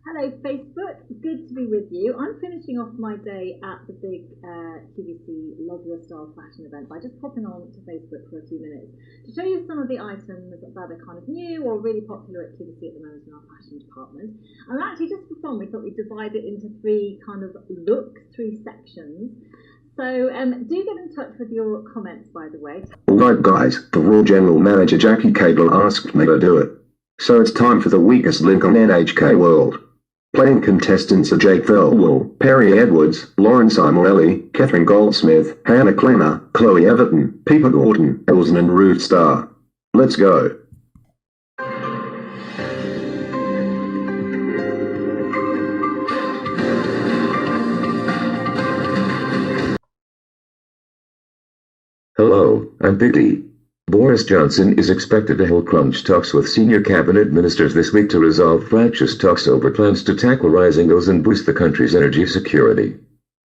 Hello, Facebook. Good to be with you. I'm finishing off my day at the big QVC Love Your Style fashion event by just popping on to Facebook for a few minutes to show you some of the items that are kind of new or really popular at QVC at the moment in our fashion department. And actually, just for fun, we thought we'd divide it into three kind of looks, three sections. So do get in touch with your comments, by the way. Alright guys, the Raw General Manager Jackie Cable asked me to do it. So it's time for the weakest link on NHK World. Playing contestants are Jake Thirlwell, Perry Edwards, Lauren Simorelli, Catherine Goldsmith, Hannah Clemmer, Chloe Everton, Pippa Gordon, Elson and Ruth Starr. Let's go. Hello, I'm Big D. Boris Johnson is expected to hold crunch talks with senior cabinet ministers this week to resolve fractious talks over plans to tackle rising bills and boost the country's energy security.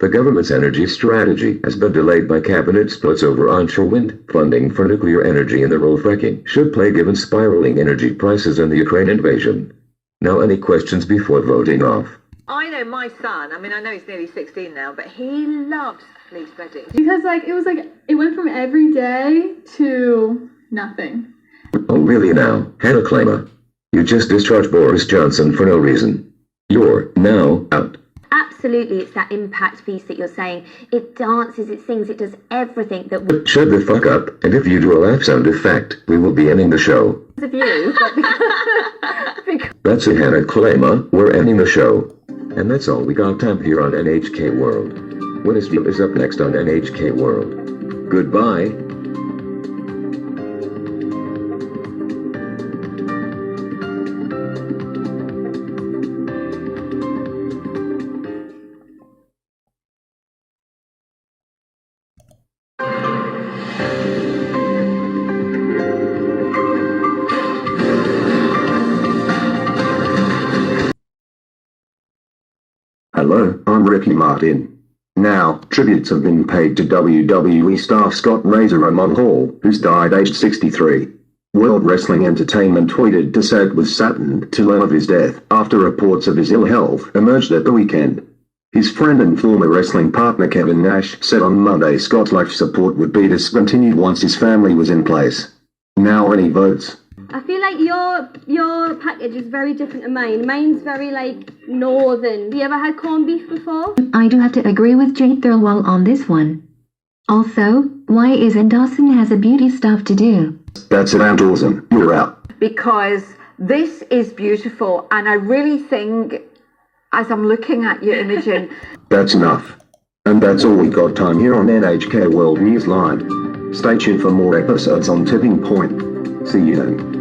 The government's energy strategy has been delayed by cabinet splits over onshore wind, funding for nuclear energy and the role fracking should play given spiraling energy prices and the Ukraine invasion. Now any questions before voting off? I know my son, I know he's nearly 16 now, but he loves fleece bedding. Because it went from every day to nothing. Oh really now, Hannah Clemmer? You just discharged Boris Johnson for no reason. You're now out. Absolutely, it's that impact piece that you're saying. It dances, it sings, it does everything that we... Shut the fuck up, and if you do a laugh sound effect, we will be ending the show. ...of you, but because... That's it, Hannah Clemmer, we're ending the show. And that's all we got time here on NHK World. Wednesday is up next on NHK World. Goodbye. Hello, I'm Ricky Martin. Now, tributes have been paid to WWE star Scott Razor Ramon Hall, who's died aged 63. World Wrestling Entertainment tweeted to say it was saddened to learn of his death after reports of his ill health emerged at the weekend. His friend and former wrestling partner Kevin Nash said on Monday Scott's life support would be discontinued once his family was in place. Now any votes? I feel like your package is very different to mine. Mine's very northern. Have you ever had corned beef before? I do have to agree with Jade Thirlwell on this one. Also, why isn't Dawson has a beauty stuff to do? That's it, Aunt Dawson. You're out. Because this is beautiful, and I really think, as I'm looking at you, Imogen... That's enough. And that's all we got time here on NHK World Newsline. Stay tuned for more episodes on Tipping Point. See you then.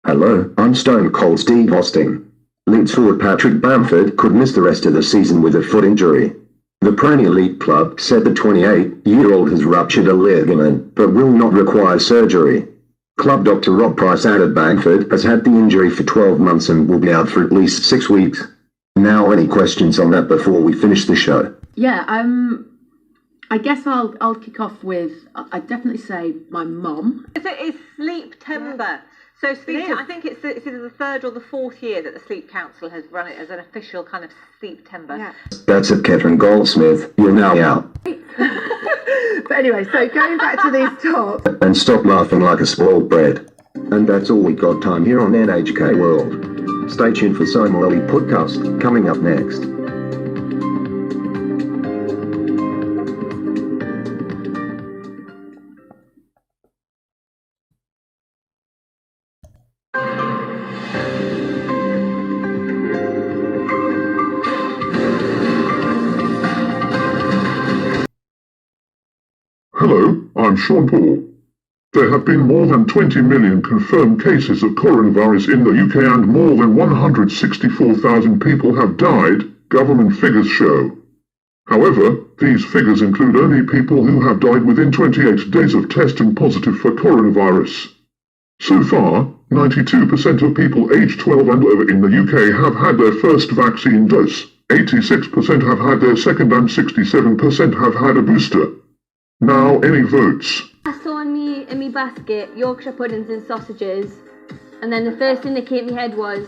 Hello, I'm Stone Cold Steve Austin. Leeds forward Patrick Bamford could miss the rest of the season with a foot injury. The Premier League club said the 28-year-old has ruptured a ligament, but will not require surgery. Club doctor Rob Price added Bamford has had the injury for 12 months and will be out for at least 6 weeks. Now any questions on that before we finish the show? Yeah, I guess I'll kick off with, I'd definitely say my mum. It's Sleeptember. So I think it's either the third or the fourth year that the Sleep Council has run it as an official kind of Sleeptember. Yeah. That's it, Catherine Goldsmith. You're now out. But anyway, so going back to these tops. And stop laughing like a spoiled brat. And that's all we got time here on NHK World. Stay tuned for Simorelli podcast coming up next. Hello, I'm Sean Paul. There have been more than 20 million confirmed cases of coronavirus in the UK and more than 164,000 people have died, government figures show. However, these figures include only people who have died within 28 days of testing positive for coronavirus. So far, 92% of people aged 12 and over in the UK have had their first vaccine dose, 86% have had their second and 67% have had a booster. Now, any votes? I saw in me basket Yorkshire puddings and sausages, and then the first thing that came to my head was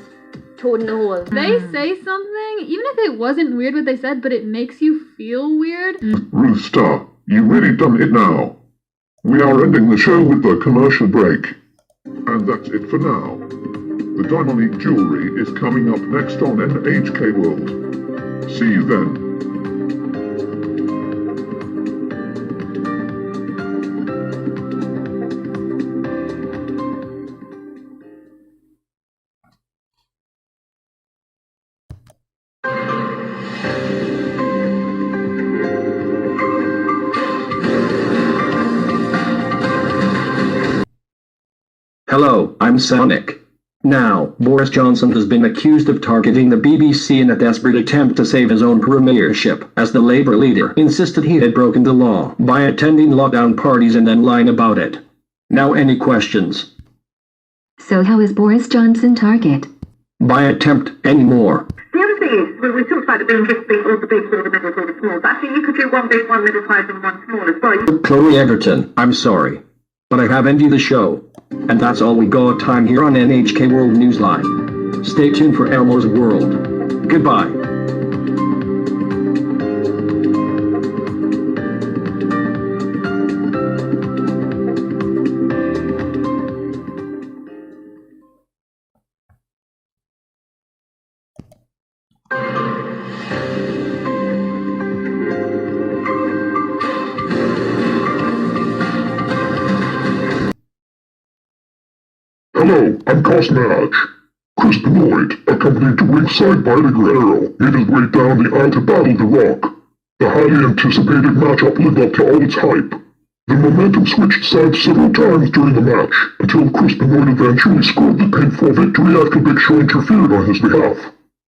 toad in the hole. They say something, even if it wasn't weird what they said, but it makes you feel weird. Ruth Starr, you really done it now. We are ending the show with the commercial break. And that's it for now. The Diamonique Jewelry is coming up next on NHK World. See you then. Hello, I'm Sonic. Now, Boris Johnson has been accused of targeting the BBC in a desperate attempt to save his own premiership, as the Labour leader insisted he had broken the law by attending lockdown parties and then lying about it. Now, any questions? So how is Boris Johnson target? By attempt anymore. The other thing is, we talked about it being just being all the big, all the middles, all the smalls. Actually, you could do one big, one middle size, and one small as well. Chloe Egerton, I'm sorry, but I have ended the show. And that's all we got time here on NHK World Newsline. Stay tuned for Elmo's World. Goodbye. Hello, I'm Cosnage. Chris Benoit, accompanied to ringside by the Guerrero, made his way down the aisle to battle The Rock. The highly anticipated matchup lived up to all its hype. The momentum switched sides several times during the match, until Chris Benoit eventually scored the pinfall victory after Big Show interfered on his behalf.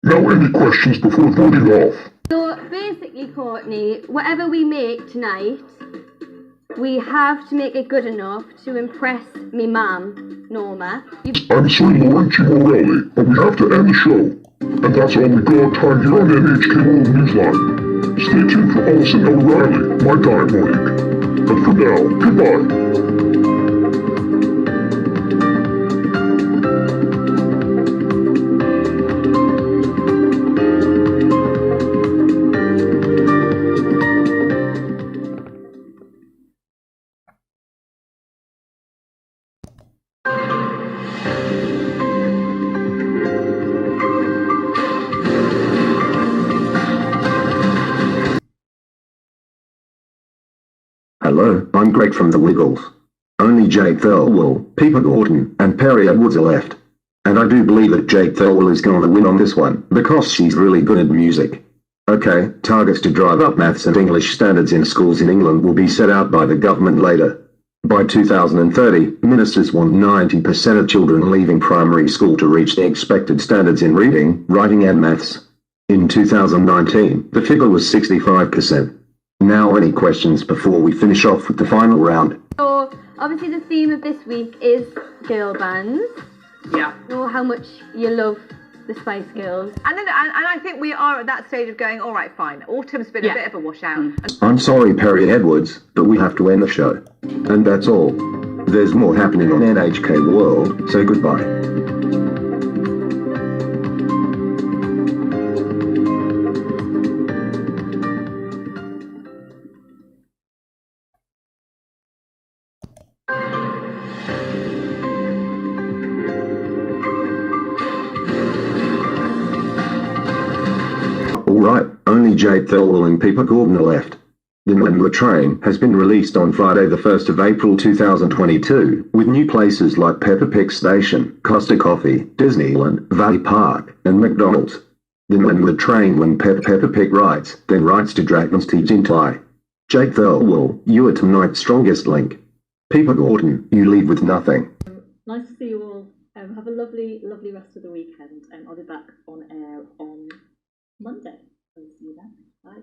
Now any questions before voting off? So basically, Courtney, whatever we make tonight, we have to make it good enough to impress me mum, Norma. I'm Sir Laurenti Morelli, but we have to end the show. And that's all we got time here on NHK World Newsline. Stay tuned for Alison O'Reilly, my Diamonique. But for now, goodbye. Hello, I'm Greg from The Wiggles. Only Jake Thirlwell, Pippa Gordon, and Perry Edwards are left. And I do believe that Jake Thirlwell is going to win on this one, because she's really good at music. Okay, targets to drive up maths and English standards in schools in England will be set out by the government later. By 2030, ministers want 90% of children leaving primary school to reach the expected standards in reading, writing and maths. In 2019, the figure was 65%. Now any questions before we finish off with the final round? So, obviously the theme of this week is girl bands. Yeah. Know how much you love the Spice Girls. And I think we are at that stage of going, all right, fine. Autumn's been a bit of a washout. I'm sorry, Perry Edwards, but we have to end the show. And that's all. There's more happening on NHK World, so goodbye. Alright, only Jade Thirlwell and Pippa Gordon are left. The Member Train has been released on Friday the 1st of April 2022, with new places like Peppa Pig Station, Costa Coffee, Disneyland, Valley Park, and McDonald's. The Member Train when Peppa Pig rides, then rides to Dragon's Teeth in Thai. Jake Thirlwell, you are tonight's strongest link. Pippa Gordon, you leave with nothing. Nice to see you all. Have a lovely, lovely rest of the weekend. I'll be back on air on Monday. I'll see you then. Bye.